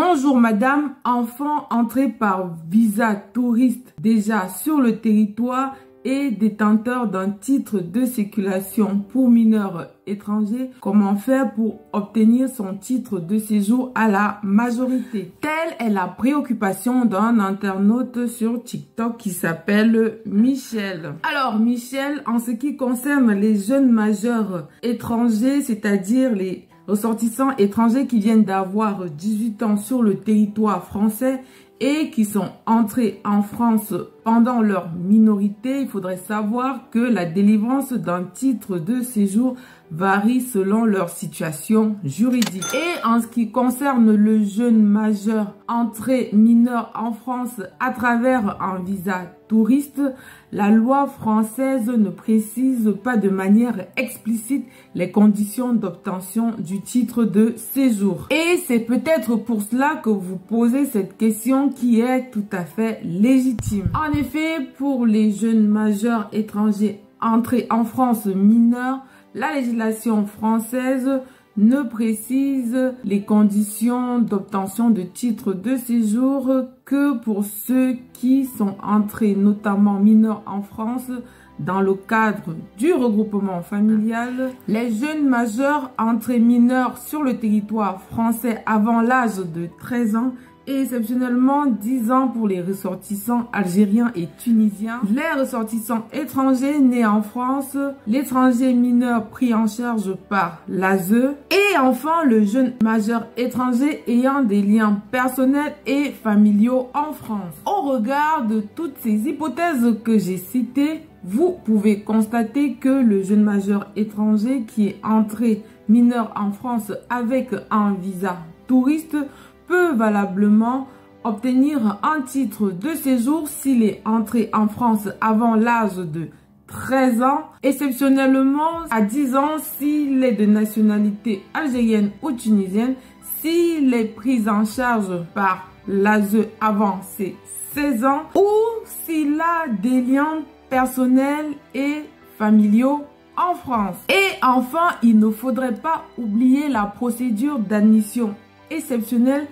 Bonjour madame, enfant entré par visa touriste déjà sur le territoire et détenteur d'un titre de circulation pour mineurs étrangers, comment faire pour obtenir son titre de séjour à la majorité? Telle est la préoccupation d'un internaute sur TikTok qui s'appelle Michel. Alors Michel, en ce qui concerne les jeunes majeurs étrangers, c'est-à-dire les ressortissants étrangers qui viennent d'avoir 18 ans sur le territoire français et qui sont entrés en France pendant leur minorité, il faudrait savoir que la délivrance d'un titre de séjour varie selon leur situation juridique. Et en ce qui concerne le jeune majeur entré mineur en France à travers un visa touriste, la loi française ne précise pas de manière explicite les conditions d'obtention du titre de séjour. Et c'est peut-être pour cela que vous posez cette question qui est tout à fait légitime. En effet, pour les jeunes majeurs étrangers entrés en France mineurs, la législation française ne précise les conditions d'obtention de titres de séjour que pour ceux qui sont entrés notamment mineurs en France dans le cadre du regroupement familial. Les jeunes majeurs entrés mineurs sur le territoire français avant l'âge de 13 ans et exceptionnellement 10 ans pour les ressortissants algériens et tunisiens, les ressortissants étrangers nés en France, l'étranger mineur pris en charge par l'ASE et enfin le jeune majeur étranger ayant des liens personnels et familiaux en France. Au regard de toutes ces hypothèses que j'ai citées, vous pouvez constater que le jeune majeur étranger qui est entré mineur en France avec un visa touriste peut valablement obtenir un titre de séjour s'il est entré en France avant l'âge de 13 ans, exceptionnellement à 10 ans s'il est de nationalité algérienne ou tunisienne, s'il est pris en charge par l'ASE avant ses 16 ans ou s'il a des liens personnels et familiaux en France. Et enfin, il ne faudrait pas oublier la procédure d'admission exceptionnelle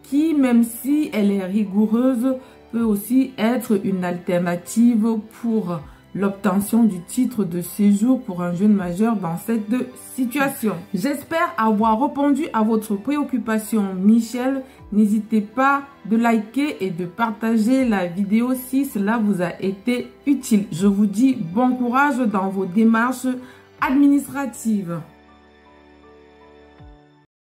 qui, même si elle est rigoureuse, peut aussi être une alternative pour l'obtention du titre de séjour pour un jeune majeur dans cette situation. J'espère avoir répondu à votre préoccupation, Michel. N'hésitez pas de liker et de partager la vidéo si cela vous a été utile. Je vous dis bon courage dans vos démarches administratives.